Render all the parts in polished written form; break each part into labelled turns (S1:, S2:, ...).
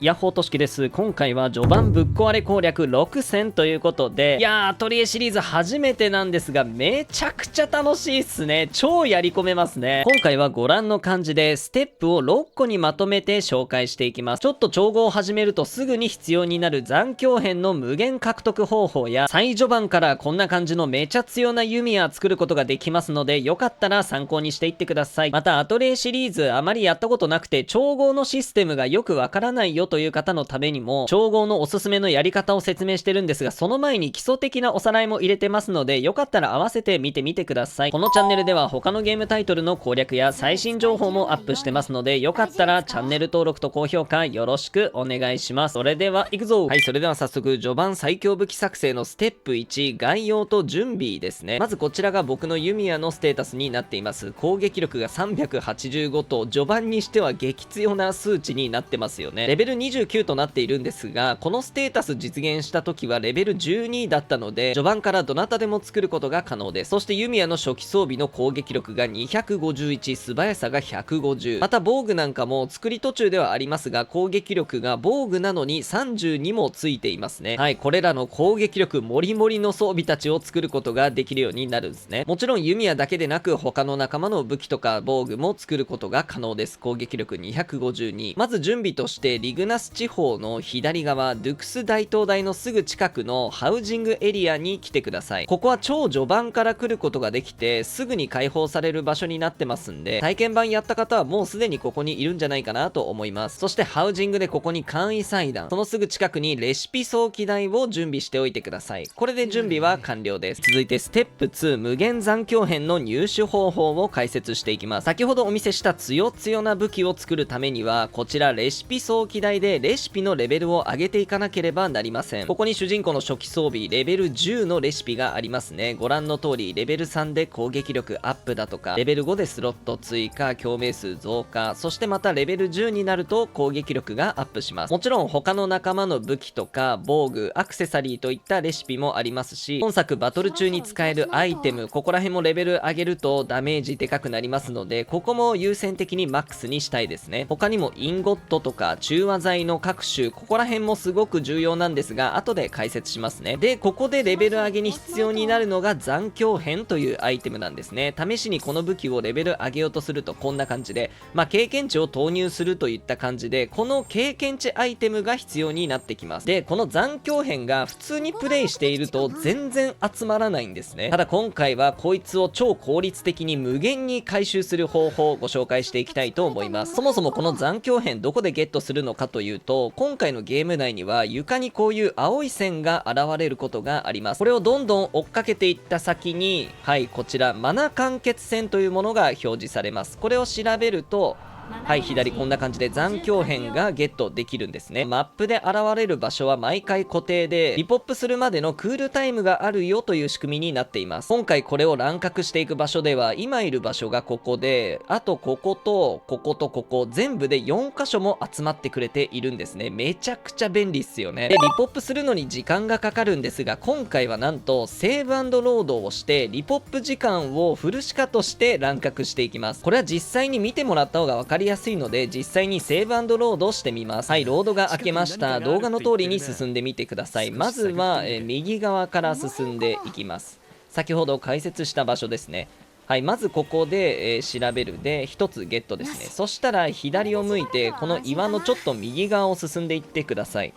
S1: ヤッホーとしきです。今回は序盤ぶっ壊れ攻略6戦ということで、いやー、アトリエシリーズ初めてなんですが、めちゃくちゃ楽しいっすね。超やり込めますね。今回はご覧の感じで、ステップを6個にまとめて紹介していきます。ちょっと調合を始めるとすぐに必要になる残響編の無限獲得方法や、最序盤からこんな感じのめちゃ強な弓矢作ることができますので、よかったら参考にしていってください。また、アトリエシリーズあまりやったことなくて、調合のシステムがよくわからないよという方のためにも調合のおすすめのやり方を説明してるんですが、その前に基礎的なおさらいも入れてますので、よかったら合わせて見てみてください。このチャンネルでは他のゲームタイトルの攻略や最新情報もアップしてますので、よかったらチャンネル登録と高評価よろしくお願いします。それでは行くぞ。はい、それでは早速序盤最強武器作成のステップ1、概要と準備ですね。まずこちらが僕の弓矢のステータスになっています。攻撃力が385と序盤にしては激強な数値になってますよね。レベル29となっているんですが、このステータス実現した時はレベル12だったので、序盤からどなたでも作ることが可能です。そして弓矢の初期装備の攻撃力が251、素早さが150、また防具なんかも作り途中ではありますが、攻撃力が防具なのに32もついていますね。はい、これらの攻撃力もりもりの装備たちを作ることができるようになるんですね。もちろん弓矢だけでなく他の仲間の武器とか防具も作ることが可能です。攻撃力252。まず準備としてリグナス地方の左側ドゥクス大灯台のすぐ近くのハウジングエリアに来てください。ここは超序盤から来ることができてすぐに解放される場所になってますんで、体験版やった方はもうすでにここにいるんじゃないかなと思います。そしてハウジングでここに簡易祭壇、そのすぐ近くにレシピ早期台を準備しておいてください。これで準備は完了です。続いてステップ2、無限残響編の入手方法を解説していきます。先ほどお見せした強強な武器を作るためには、こちらレシピ早期台でレシピのレベルを上げていかなければなりません。ここに主人公の初期装備レベル10のレシピがありますね。ご覧の通りレベル3で攻撃力アップだとか、レベル5でスロット追加、共鳴数増加、そしてまたレベル10になると攻撃力がアップします。もちろん他の仲間の武器とか防具、アクセサリーといったレシピもありますし、本作バトル中に使えるアイテム、ここら辺もレベル上げるとダメージでかくなりますので、ここも優先的にマックスにしたいですね。他にもインゴットとか中和剤の各種、ここら辺もすごく重要なんですが、後で解説しますね。で、ここでレベル上げに必要になるのが残響編というアイテムなんですね。試しにこの武器をレベル上げようとするとこんな感じで、経験値を投入するといった感じで、この経験値アイテムが必要になってきます。で、この残響編が普通にプレイしていると全然集まらないんですね。ただ今回はこいつを超効率的に無限に回収する方法をご紹介していきたいと思います。そもそもこの残響編どこでゲットするのかというと、今回のゲーム内には床にこういう青い線が現れることがあります。これをどんどん追っかけていった先に、はい、こちらマナ完結線というものが表示されます。これを調べると、はい、左こんな感じで残響編がゲットできるんですね。マップで現れる場所は毎回固定で、リポップするまでのクールタイムがあるよという仕組みになっています。今回これを乱獲していく場所では、今いる場所がここで、あとこことこことここ、全部で4箇所も集まってくれているんですね。めちゃくちゃ便利っすよね。で、リポップするのに時間がかかるんですが、今回はなんとセーブ&ロードをして、リポップ時間をフルシカとして乱獲していきます。これは実際に見てもらった方がわかりやすいので、実際にセーブ&ロードしてみます。はい、ロードが開けました。動画の通りに進んでみてください。まずは、右側から進んでいきます。先ほど解説した場所ですね。はい、まずここで、調べるで1つゲットですね。そしたら左を向いてこの岩のちょっと右側を進んでいってください。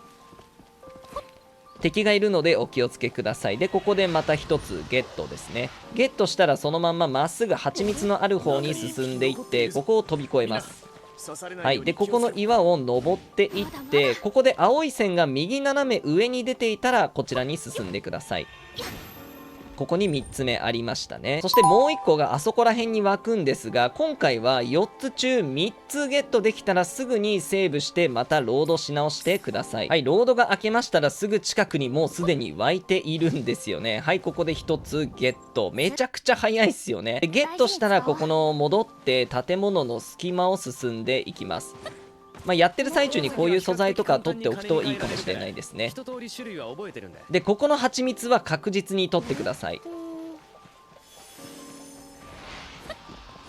S1: 敵がいるのでお気をつけください。で、ここでまた1つゲットですね。ゲットしたらそのまんままっすぐ蜂蜜のある方に進んでいって、ここを飛び越えます。はい、でここの岩を登っていって、ここで青い線が右斜め上に出ていたらこちらに進んでください。ここに3つ目ありましたね。そしてもう1個があそこら辺に湧くんですが、今回は4つ中3つゲットできたらすぐにセーブしてまたロードし直してください。はい、ロードが開けましたらすぐ近くにもうすでに湧いているんですよね。はい、ここで1つゲット。めちゃくちゃ早いっすよね。でゲットしたらここの戻って建物の隙間を進んでいきます。やってる最中にこういう素材とか取っておくといいかもしれないですね。でここの蜂蜜は確実に取ってください。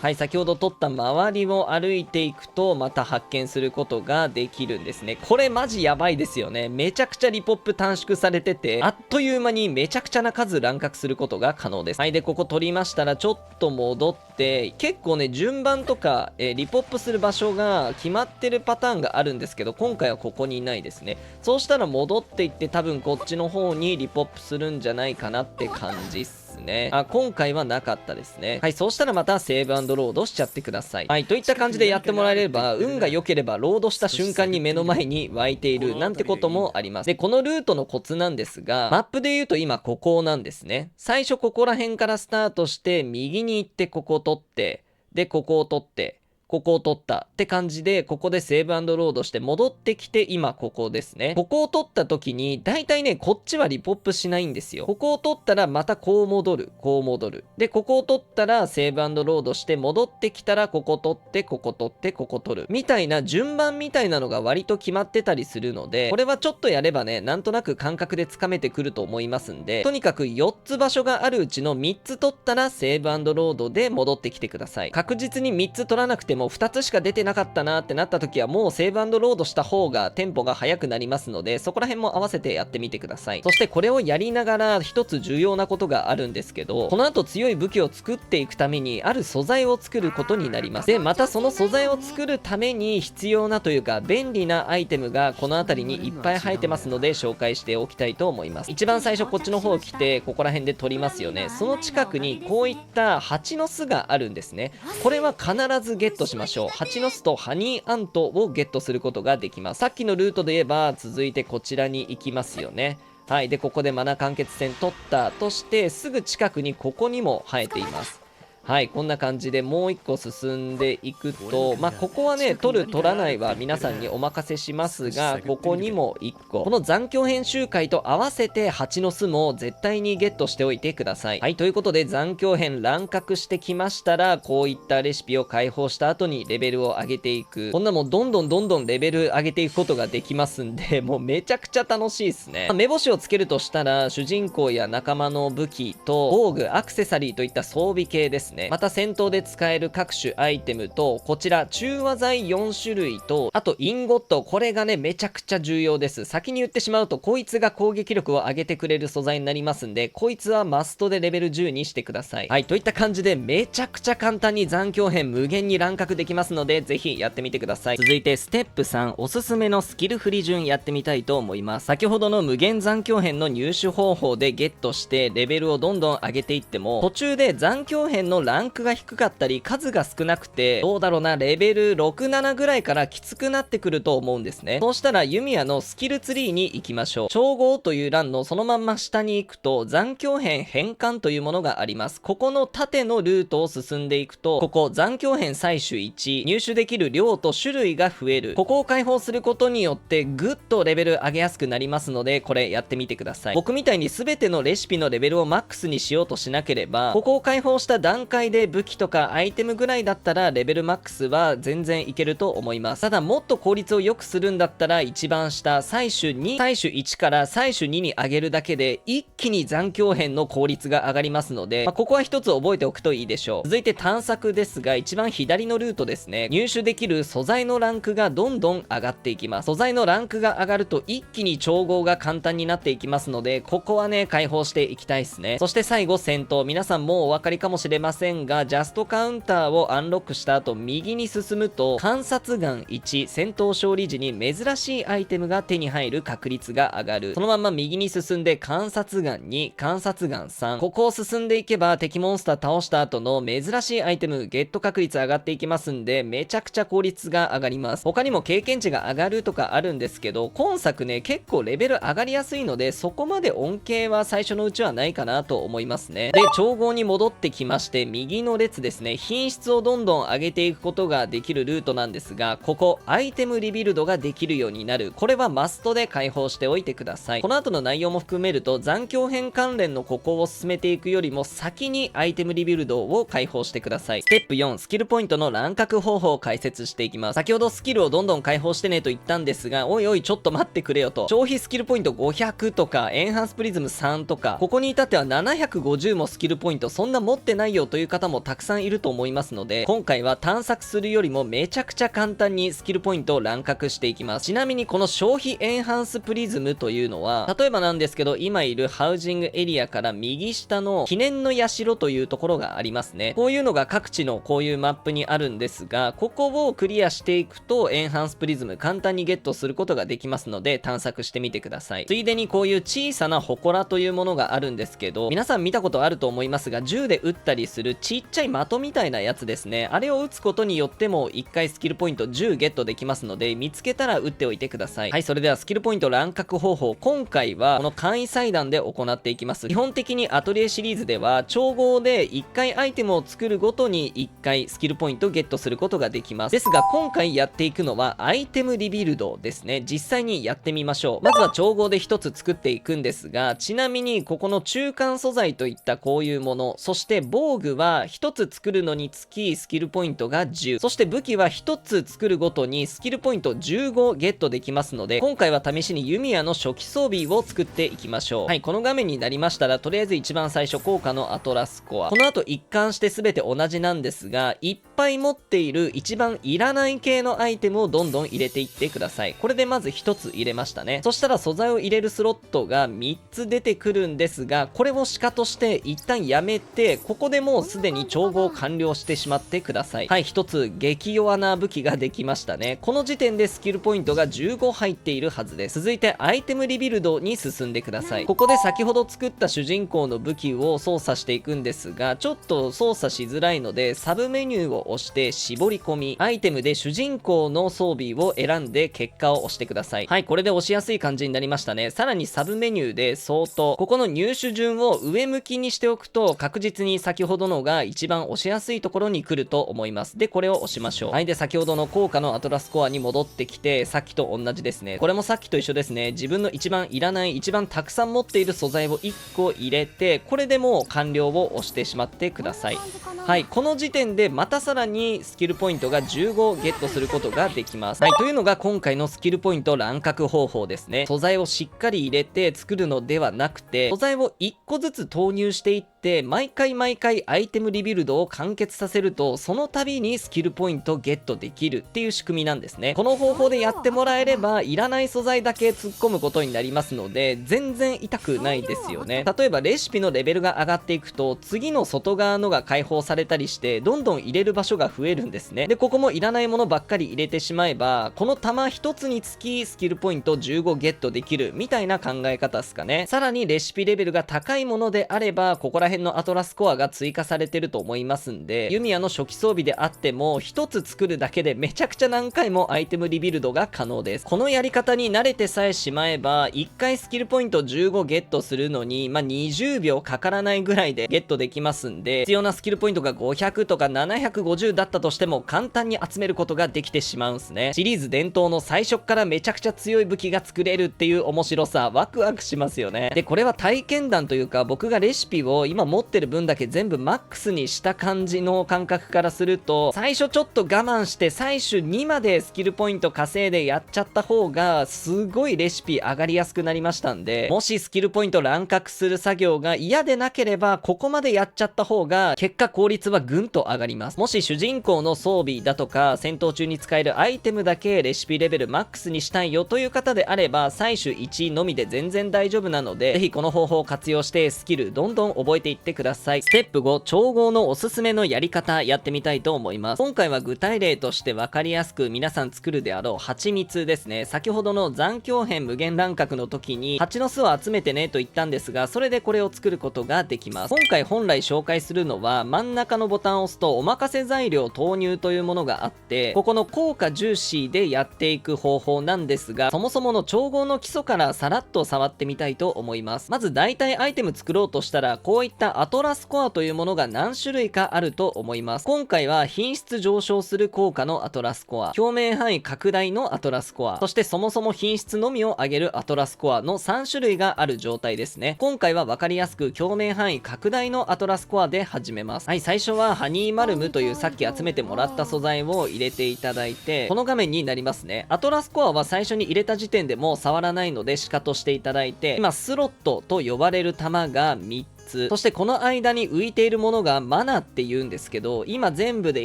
S1: はい、先ほど撮った周りを歩いていくとまた発見することができるんですね。これマジやばいですよね。めちゃくちゃリポップ短縮されてて、あっという間にめちゃくちゃな数乱獲することが可能です。はい、でここ取りましたらちょっと戻って、結構ね順番とか、リポップする場所が決まってるパターンがあるんですけど、今回はここにないですね。そうしたら戻っていって、多分こっちの方にリポップするんじゃないかなって感じっすね。今回はなかったですね。はい、そうしたらまたセーブ&ロードしちゃってください。はい、といった感じでやってもらえれば、運が良ければロードした瞬間に目の前に湧いているなんてこともあります。でこのルートのコツなんですが、マップで言うと今ここなんですね。最初ここら辺からスタートして右に行って、ここを取って、でここを取って、ここを取ったって感じで、ここでセーブ&ロードして戻ってきて、今ここですね。ここを取った時にだいたいねこっちはリポップしないんですよ。ここを取ったらまたこう戻る、こう戻る。でここを取ったらセーブ&ロードして戻ってきたら、ここ取って、ここ取って、ここ取るみたいな順番みたいなのが割と決まってたりするので、これはちょっとやればねなんとなく感覚でつかめてくると思いますんで、とにかく4つ場所があるうちの3つ取ったらセーブ&ロードで戻ってきてください。確実に3つ取らなくても2つしか出てなかったなってなった時は、もうセーブ&ロードした方がテンポが速くなりますので、そこら辺も合わせてやってみてください。そしてこれをやりながら一つ重要なことがあるんですけど、この後強い武器を作っていくためにある素材を作ることになります。でまたその素材を作るために必要なというか便利なアイテムがこの辺りにいっぱい生えてますので、紹介しておきたいと思います。一番最初こっちの方来て、ここら辺で取りますよね。その近くにこういった蜂の巣があるんですね。これは必ずゲットしましょう。蜂の巣とハニーアントをゲットすることができます。さっきのルートで言えば続いてこちらに行きますよね。はい、でここでマナ完結戦取ったとして、すぐ近くにここにも生えています。はい、こんな感じでもう一個進んでいくと、ここはね取る取らないは皆さんにお任せしますが、ここにも1個、この残響編集会と合わせて蜂の巣も絶対にゲットしておいてください。はい、ということで残響編乱獲してきましたら、こういったレシピを解放した後にレベルを上げていく、こんなもんどんどんレベル上げていくことができますんで、もうめちゃくちゃ楽しいですね。目星をつけるとしたら、主人公や仲間の武器と防具、アクセサリーといった装備系ですね。また戦闘で使える各種アイテムと、こちら中和剤4種類と、あとインゴット、これがねめちゃくちゃ重要です。先に言ってしまうと、こいつが攻撃力を上げてくれる素材になりますんで、こいつはマストでレベル10にしてください。はい、といった感じでめちゃくちゃ簡単に残響編無限に乱獲できますので、ぜひやってみてください。続いてステップ3、おすすめのスキル振り順やってみたいと思います。先ほどの無限残響編の入手方法でゲットしてレベルをどんどん上げていっても、途中で残響編のランクが低かったり数が少なくて、どうだろうな、レベル6、7ぐらいからきつくなってくると思うんですね。そうしたら弓矢のスキルツリーに行きましょう。調合という欄のそのまんま下に行くと、残響編変換というものがあります。ここの縦のルートを進んでいくと、ここ残響編採取1、入手できる量と種類が増える。ここを解放することによってぐっとレベル上げやすくなりますので、これやってみてください。僕みたいに全てのレシピのレベルをマックスにしようとしなければ、ここを解放した段階で武器とかアイテムぐらいだったらレベルマックスは全然いけると思います。ただもっと効率を良くするんだったら、一番下採取2、採取1から採取2に上げるだけで一気に残響編の効率が上がりますので、ここは一つ覚えておくといいでしょう。続いて探索ですが、一番左のルートですね。入手できる素材のランクがどんどん上がっていきます。素材のランクが上がると一気に調合が簡単になっていきますので、ここはね解放していきたいですね。そして最後戦闘、皆さんもうお分かりかもしれませんが、ジャストカウンターをアンロックした後右に進むと、観察眼1、戦闘勝利時に珍しいアイテムが手に入る確率が上がる。そのまま右に進んで観察眼2、観察眼3、ここを進んでいけば敵モンスター倒した後の珍しいアイテムゲット確率上がっていきますんで、めちゃくちゃ効率が上がります。他にも経験値が上がるとかあるんですけど、今作ね結構レベル上がりやすいので、そこまで恩恵は最初のうちはないかなと思いますね。で調合に戻ってきまして、右の列ですね、品質をどんどん上げていくことができるルートなんですが、ここアイテムリビルドができるようになる。これはマストで解放しておいてください。この後の内容も含めると、残響編関連のここを進めていくよりも先にアイテムリビルドを解放してください。ステップ4、スキルポイントの乱獲方法を解説していきます。先ほどスキルをどんどん解放してねと言ったんですが、おいおいちょっと待ってくれよと。消費スキルポイント500とかエンハンスプリズム3とか、ここに至っては750もスキルポイントそんな持ってないよとという方もたくさんいると思いますので、今回は探索するよりもめちゃくちゃ簡単にスキルポイントを乱獲していきます。ちなみにこの消費エンハンスプリズムというのは、例えばなんですけど、今いるハウジングエリアから右下の記念の社というところがありますね。こういうのが各地のこういうマップにあるんですが、ここをクリアしていくとエンハンスプリズム簡単にゲットすることができますので、探索してみてください。ついでにこういう小さな祠というものがあるんですけど、皆さん見たことあると思いますが、銃で撃ったりするちっちゃい的みたいなやつですね。あれを撃つことによっても1回スキルポイント10ゲットできますので、見つけたら撃っておいてください。はい、それではスキルポイント乱獲方法、今回はこの簡易祭壇で行っていきます。基本的にアトリエシリーズでは調合で1回アイテムを作るごとに1回スキルポイントゲットすることができます。ですが今回やっていくのはアイテムリビルドですね。実際にやってみましょう。まずは調合で1つ作っていくんですが、ちなみにここの中間素材といったこういうもの、そして防具は1つ作るのにつきスキルポイントが10、そして武器は1つ作るごとにスキルポイント15ゲットできますので、今回は試しに弓矢の初期装備を作っていきましょう。はい、この画面になりましたら、とりあえず一番最初効果のアトラスコア、この後一貫して全て同じなんですが、いっぱい持っている一番いらない系のアイテムをどんどん入れていってください。これでまず1つ入れましたね。そしたら素材を入れるスロットが3つ出てくるんですが、これをシカとして一旦やめて、ここでもうすでに調合完了してしまってください。はい、1つ激弱な武器ができましたね。この時点でスキルポイントが15入っているはずです。続いてアイテムリビルドに進んでください。ここで先ほど作った主人公の武器を操作していくんですが、ちょっと操作しづらいのでサブメニューを押して絞り込み、アイテムで主人公の装備を選んで結果を押してください。はい、これで押しやすい感じになりましたね。さらにサブメニューで相当、ここの入手順を上向きにしておくと確実に先ほどのが一番押しやすいところに来ると思います。でこれを押しましょう。はい、で先ほどの効果のアトラスコアに戻ってきて、さっきと同じですね。これもさっきと一緒ですね。自分の一番いらない、一番たくさん持っている素材を1個入れて、これでもう完了を押してしまってください。はい、この時点でまたさらにスキルポイントが15ゲットすることができます。はい、というのが今回のスキルポイント乱獲方法ですね。素材をしっかり入れて作るのではなくて、素材を1個ずつ投入していって、毎回毎回アイテムリビルドを完結させると、その度にスキルポイントゲットできるっていう仕組みなんですね。この方法でやってもらえれば、いらない素材だけ突っ込むことになりますので、全然痛くないですよね。例えばレシピのレベルが上がっていくと、次の外側のが解放されたりして、どんどん入れる場所が増えるんですね。でここもいらないものばっかり入れてしまえば、この弾1つにつきスキルポイント15ゲットできるみたいな考え方ですかね。さらにレシピレベルが高いものであれば、ここら辺のアトラスコアが追加されてると思いますんで、弓矢の初期装備であっても1つ作るだけでめちゃくちゃ何回もアイテムリビルドが可能です。このやり方に慣れてさえしまえば、1回スキルポイント15ゲットするのに20秒かからないぐらいでゲットできますんで、必要なスキルポイントが500とか750だったとしても簡単に集めることができてしまうんすね。シリーズ伝統の最初からめちゃくちゃ強い武器が作れるっていう面白さ、ワクワクしますよね。でこれは体験談というか、僕がレシピを今持ってる分だけ全部マックスにした感じの感覚からすると、最初ちょっと我慢して最終2までスキルポイント稼いでやっちゃった方がすごいレシピ上がりやすくなりましたんで、もしスキルポイント乱獲する作業が嫌でなければ、ここまでやっちゃった方が結果効率はぐんと上がります。もし主人公の装備だとか戦闘中に使えるアイテムだけレシピレベルマックスにしたいよという方であれば、採取1のみで全然大丈夫なので、ぜひこの方法を活用してスキルどんどん覚えていってください。ステップ5、調合のおすすめのやり方やってみたいと思います。今回は具体例として分かりやすく皆さん作るであろう蜂蜜ですね。先ほどの残響編無限乱獲の時に蜂の巣を集めてねと言ったんですが、それでこれを作ることができます。今回本来紹介するのは、真ん中のボタンを押すとお任せ材料投入というものがあって、ここの効果重視でやっていく方法なんですが、そもそもの調合の基礎からさらっと触ってみたいと思います。まず大体アイテム作ろうとしたら、こういったアトラスコアというものが何種類かあると思います。今回は品質上昇する効果のアトラスコア、表面範囲拡大のアトラスコア、そしてそもそも品質のみを上げるアトラスコアの3種類がある状態ですね。今回は分かりやすく表面範囲拡大のアトラスコアで始めます。はい、最初はハニーマルムというさっき集めてもらった素材を入れていただいて、この画面になりますね。アトラスコアは最初に入れた時点でもう触らないのでシカとしていただいて、今スロットと呼ばれる玉が3つ、そしてこの間に浮いているものがマナっていうんですけど、今全部で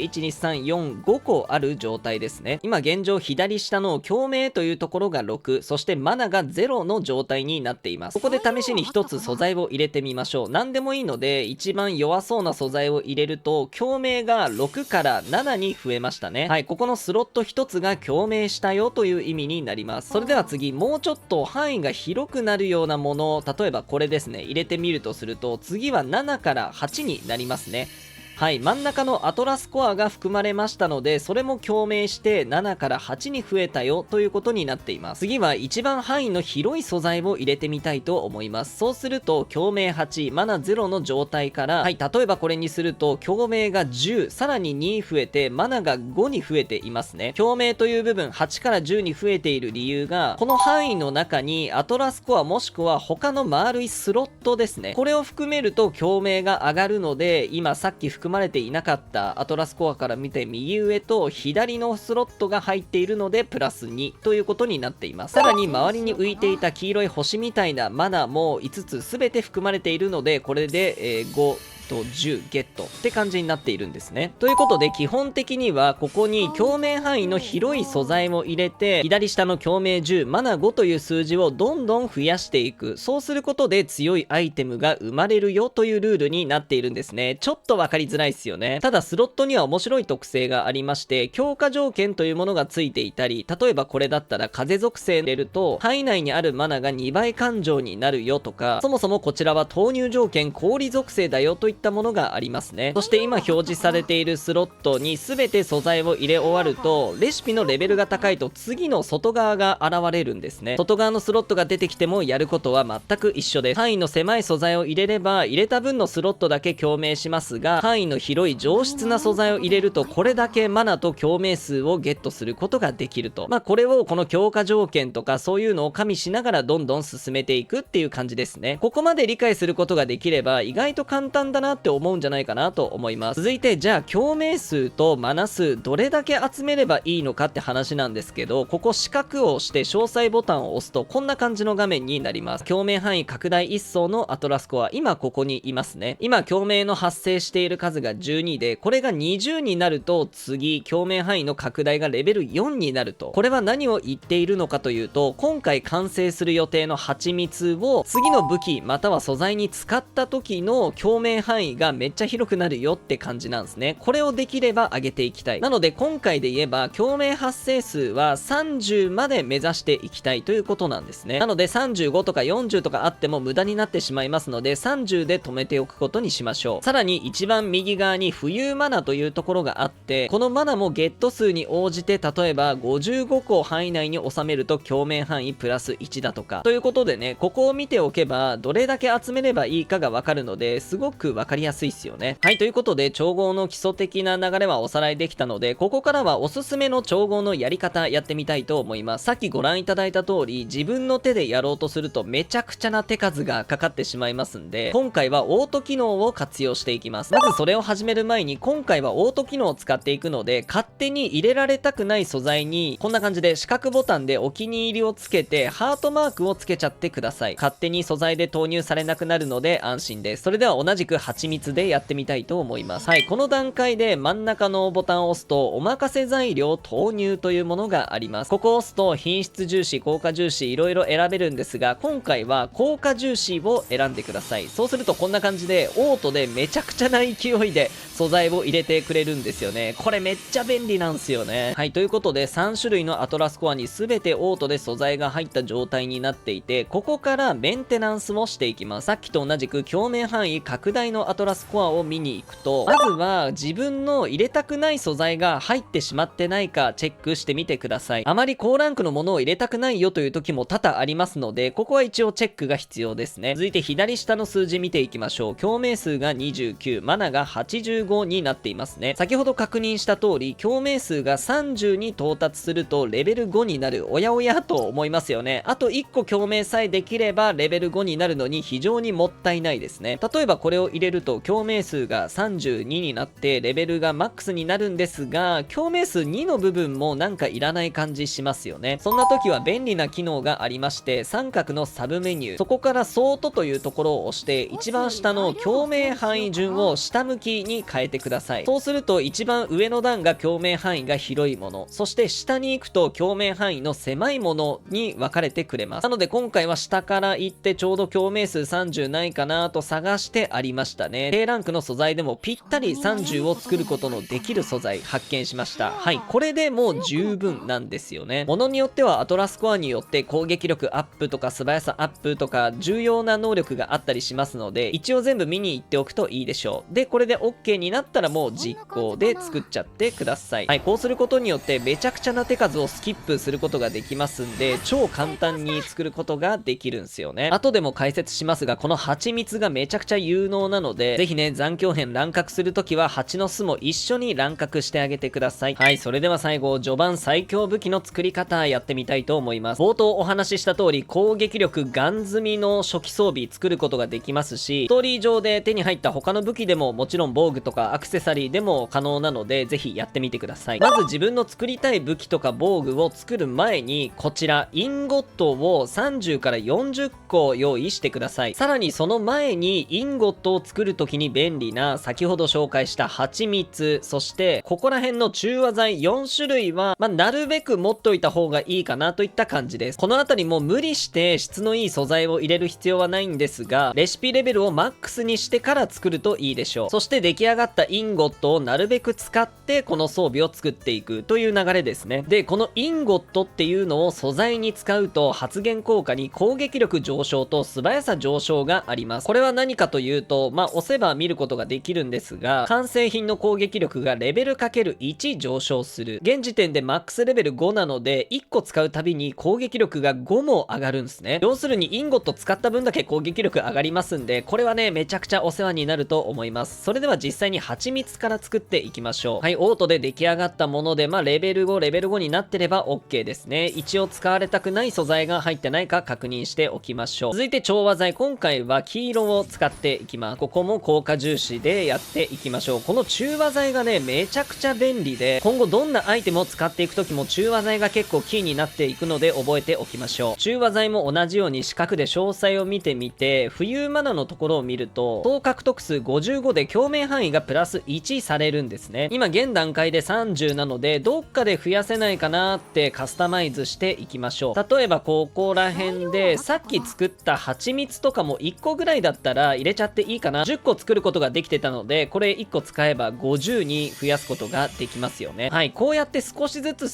S1: 12345個ある状態ですね。今現状左下の共鳴というところが6、そしてマナが0の状態になっています。ここで試しに1つ素材を入れてみましょう。何でもいいので一番弱そうな素材を入れると共鳴が6から7に増えましたね。はい、ここのスロット1つが共鳴したよという意味になります。それでは次、もうちょっと範囲が広くなるようなもの、例えばこれですね、入れてみるとすると、次は7から8になりますね。はい、真ん中のアトラスコアが含まれましたので、それも共鳴して7から8に増えたよということになっています。次は一番範囲の広い素材を入れてみたいと思います。そうすると共鳴8、マナ0の状態から、はい、例えばこれにすると共鳴が10、さらに2増えてマナが5に増えていますね。共鳴という部分8から10に増えている理由が、この範囲の中にアトラスコアもしくは他の丸いスロットですね、これを含めると共鳴が上がるので、今さっき含まれていなかったアトラスコアから見て右上と左のスロットが入っているのでプラス2ということになっています。さらに周りに浮いていた黄色い星みたいなマナも5つ全て含まれているので、これで、5と10ゲットって感じになっているんですね。ということで基本的にはここに共鳴範囲の広い素材を入れて、左下の共鳴10、マナ5という数字をどんどん増やしていく。そうすることで強いアイテムが生まれるよというルールになっているんですね。ちょっとわかりづらいですよね。ただスロットには面白い特性がありまして、強化条件というものがついていたり、例えばこれだったら風属性入れると範囲内にあるマナが2倍感情になるよとか、そもそもこちらは投入条件氷属性だよといったものがありますね。そして今表示されているスロットに全て素材を入れ終わると、レシピのレベルが高いと次の外側が現れるんですね。外側のスロットが出てきてもやることは全く一緒です。範囲の狭い素材を入れれば入れた分のスロットだけ共鳴しますが、範囲の広い上質な素材を入れるとこれだけマナと共鳴数をゲットすることができると。これをこの強化条件とかそういうのを加味しながらどんどん進めていくっていう感じですね。ここまで理解することができれば意外と簡単だなって思うんじゃないかなと思います。続いてじゃあ共鳴数とマナ数どれだけ集めればいいのかって話なんですけど、ここ四角を押して詳細ボタンを押すとこんな感じの画面になります。共鳴範囲拡大1層のアトラスコア、今ここにいますね。今共鳴の発生している数が12で、これが20になると次共鳴範囲の拡大がレベル4になると。これは何を言っているのかというと、今回完成する予定の蜂蜜を次の武器または素材に使った時の共鳴範囲がめっちゃ広くなるよって感じなんですね。これをできれば上げていきたい。なので今回で言えば共鳴発生数は30まで目指していきたいということなんですね。なので35とか40とかあっても無駄になってしまいますので、30で止めておくことにしましょう。さらに一番右側に浮遊マナというところがあって、このマナもゲット数に応じて例えば55個範囲内に収めると共鳴範囲プラス1だとかということでね、ここを見ておけばどれだけ集めればいいかがわかるので、すごくわかりやすいっすよね。はい、ということで調合の基礎的な流れはおさらいできたので、ここからはおすすめの調合のやり方やってみたいと思います。さっきご覧いただいた通り、自分の手でやろうとするとめちゃくちゃな手数がかかってしまいますんで、今回はオート機能を活用していきます。まずそれを始める前に、今回はオート機能を使っていくので、勝手に入れられたくない素材にこんな感じで四角ボタンでお気に入りをつけてハートマークをつけちゃってください。勝手に素材で投入されなくなるので安心です。それでは同じく蜂蜜でやってみたいと思います。はい、この段階で真ん中のボタンを押すとお任せ材料投入というものがあります。ここを押すと品質重視、効果重視いろいろ選べるんですが、今回は効果重視を選んでください。そうするとこんな感じでオートでめちゃくちゃな勢いで素材を入れてくれるんですよね。これめっちゃ便利なんですよね。はい、ということで3種類のアトラスコアに全てオートで素材が入った状態になっていて、ここからメンテナンスもしていきます。さっきと同じく共鳴範囲拡大のアトラスコアを見に行くと、まずは自分の入れたくない素材が入ってしまってないかチェックしてみてください。あまり高ランクのものを入れたくないよという時も多々ありますので、ここは一応チェックが必要ですね。続いて左下の数字見ていきましょう。共鳴数が29、マナが85になっていますね。先ほど確認した通り、共鳴数が30に到達するとレベル5になる。おやおやと思いますよね。あと1個共鳴さえできればレベル5になるのに非常にもったいないですね。例えばこれを入れれると共鳴数が32になってレベルがマックスになるんですが、共鳴数2の部分もなんかいらない感じしますよね。そんな時は便利な機能がありまして、三角のサブメニュー、そこからソートというところを押して一番下の共鳴範囲順を下向きに変えてください。そうすると一番上の段が共鳴範囲が広いもの、そして下に行くと共鳴範囲の狭いものに分かれてくれます。なので今回は下から行ってちょうど共鳴数30ないかなと探してありましたね。低ランクの素材でもぴったり30を作ることのできる素材発見しました。はい、これでもう十分なんですよね。ものによってはアトラスコアによって攻撃力アップとか素早さアップとか重要な能力があったりしますので、一応全部見に行っておくといいでしょう。で、これで OK になったらもう実行で作っちゃってください。はい、こうすることによってめちゃくちゃな手数をスキップすることができますんで、超簡単に作ることができるんですよね。後でも解説しますが、この蜂蜜がめちゃくちゃ有能なので、ぜひね、残響編乱獲するときは蜂の巣も一緒に乱獲してあげてください。はい、それでは最後、序盤最強武器の作り方やってみたいと思います。冒頭お話しした通り、攻撃力ガン積みの初期装備作ることができますし、ストーリー上で手に入った他の武器でももちろん防具とかアクセサリーでも可能なので、ぜひやってみてください。まず自分の作りたい武器とか防具を作る前に、こちらインゴットを30から40個用意してください。さらにその前にインゴットを作る時に便利な先ほど紹介した蜂蜜、そしてここら辺の中和剤4種類は、なるべく持っといた方がいいかなといった感じです。このあたりも無理して質のいい素材を入れる必要はないんですが、レシピレベルをマックスにしてから作るといいでしょう。そして出来上がったインゴットをなるべく使ってこの装備を作っていくという流れですね。で、このインゴットっていうのを素材に使うと発現効果に攻撃力上昇と素早さ上昇があります。これは何かというと、押せば見ることができるんですが、完成品の攻撃力がレベル ×1 上昇する。現時点でマックスレベル5なので、1個使うたびに攻撃力が5も上がるんですね。要するにインゴット使った分だけ攻撃力上がりますんで、これはね、めちゃくちゃお世話になると思います。それでは実際に蜂蜜から作っていきましょう。はい、オートで出来上がったもので、レベル5になってれば OK ですね。一応使われたくない素材が入ってないか確認しておきましょう。続いて調和剤、今回は黄色を使っていきます。ここも効果重視でやっていきましょう。この中和剤がね、めちゃくちゃ便利で、今後どんなアイテムを使っていく時も中和剤が結構キーになっていくので覚えておきましょう。中和剤も同じように四角で詳細を見てみて、浮遊マナのところを見ると、総獲得数55で共鳴範囲がプラス1されるんですね。今現段階で30なので、どっかで増やせないかなってカスタマイズしていきましょう。例えばここら辺でさっき作った蜂蜜とかも1個ぐらいだったら入れちゃっていいかな。10個作ることができてたので、これ1個使えば50に増やすことができますよね。はい、こうやって少しずつ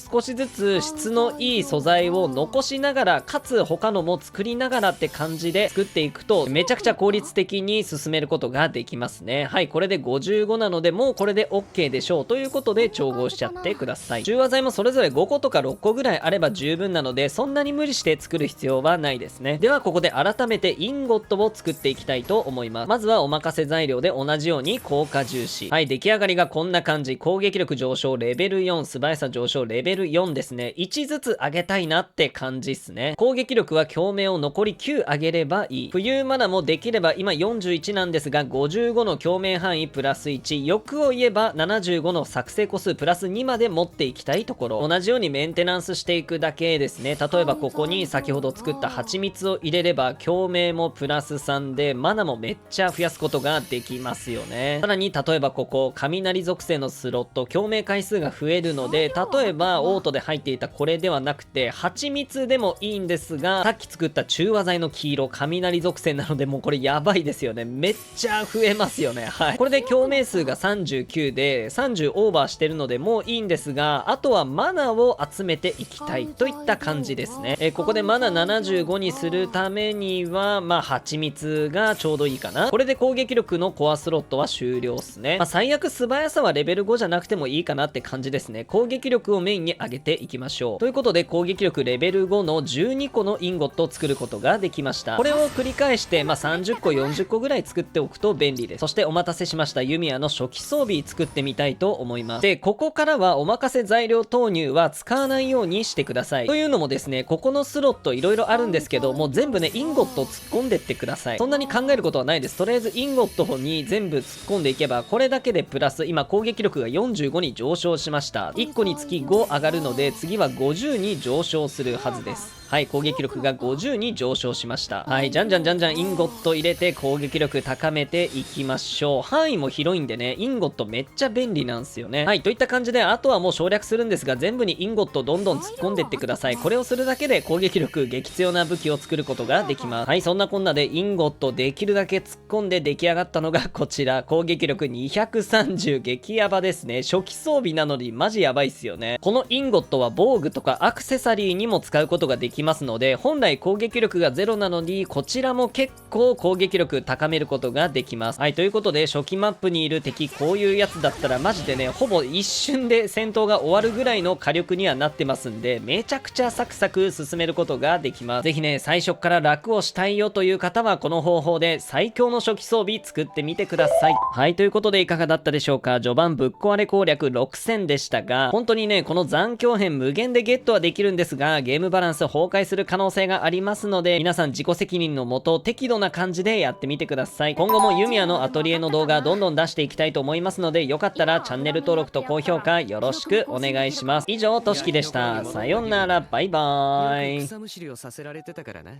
S1: 質のいい素材を残しながら、かつ他のも作りながらって感じで作っていくと、めちゃくちゃ効率的に進めることができますね。はい、これで55なので、もうこれで OK でしょうということで調合しちゃってください。中和剤もそれぞれ5個とか6個ぐらいあれば十分なので、そんなに無理して作る必要はないですね。ではここで改めてインゴットを作っていきたいと思います。まずはお任せ材料で同じように効果重視。はい、出来上がりがこんな感じ。攻撃力上昇レベル4、素早さ上昇レベル4ですね。1ずつ上げたいなって感じっすね。攻撃力は共鳴を残り9上げればいい。浮遊マナもできれば今41なんですが、55の共鳴範囲プラス1、欲を言えば75の作成個数プラス2まで持っていきたいところ。同じようにメンテナンスしていくだけですね。例えばここに先ほど作った蜂蜜を入れれば共鳴もプラス3でマナもめっちゃ増やすことができますよね。さらに例えばここ雷属性のスロット共鳴回数が増えるので、例えばオートで入っていたこれではなくて蜂蜜でもいいんですが、さっき作った中和剤の黄色雷属性なので、もうこれやばいですよね。めっちゃ増えますよね。はい、これで共鳴数が39で30オーバーしてるのでもういいんですが、あとはマナを集めていきたいといった感じですね。ここでマナ75にするためには蜂蜜がちょうどいいかな。これで攻撃力のコアスロットは終了っすね。最悪素早さはレベル5じゃなくてもいいかなって感じですね。攻撃力をメインに上げていきましょう。ということで攻撃力レベル5の12個のインゴットを作ることができました。これを繰り返して30個40個ぐらい作っておくと便利です。そしてお待たせしました、ユミヤの初期装備作ってみたいと思います。で、ここからはお任せ材料投入は使わないようにしてください。というのもですね、ここのスロットいろいろあるんですけど、もう全部ねインゴットを突っ込んでってください。そんなに考えることはないです。とりあえずイインゴットに全部突っ込んでいけば、これだけでプラス、今攻撃力が45に上昇しました。1個につき5上がるので、次は50に上昇するはずです。はい、攻撃力が50に上昇しました。はい、じゃんじゃんインゴット入れて攻撃力高めていきましょう。範囲も広いんでね、インゴットめっちゃ便利なんですよね。はい、といった感じで、あとはもう省略するんですが、全部にインゴットどんどん突っ込んでってください。これをするだけで攻撃力激強な武器を作ることができます。はい、そんなこんなでインゴットできるだけ突っ込んで出来上がったのがこちら。攻撃力230激ヤバですね。初期装備なのにマジヤバいっすよね。このインゴットは防具とかアクセサリーにも使うことができますので、本来攻撃力が0なのに、こちらも結構攻撃力高めることができます。はい、ということで初期マップにいる敵、こういうやつだったらマジでね、ほぼ一瞬で戦闘が終わるぐらいの火力にはなってますんで、めちゃくちゃサクサク進めることができます。ぜひね、最初から楽をしたいよという方は、この方法で最強の初期装備作ってみてください。はい、ということでいかがだったでしょうか。序盤ぶっ壊れ攻略6戦でしたが、本当にね、この残響編無限でゲットはできるんですが、ゲームバランス崩壊する可能性がありますので、皆さん自己責任のもと適度な感じでやってみてください。今後もユミヤのアトリエの動画どんどん出していきたいと思いますので、よかったらチャンネル登録と高評価よろしくお願いします。以上、としきでした。さようなら、バイバーイ。
S2: 草むしりをさせられてたからな。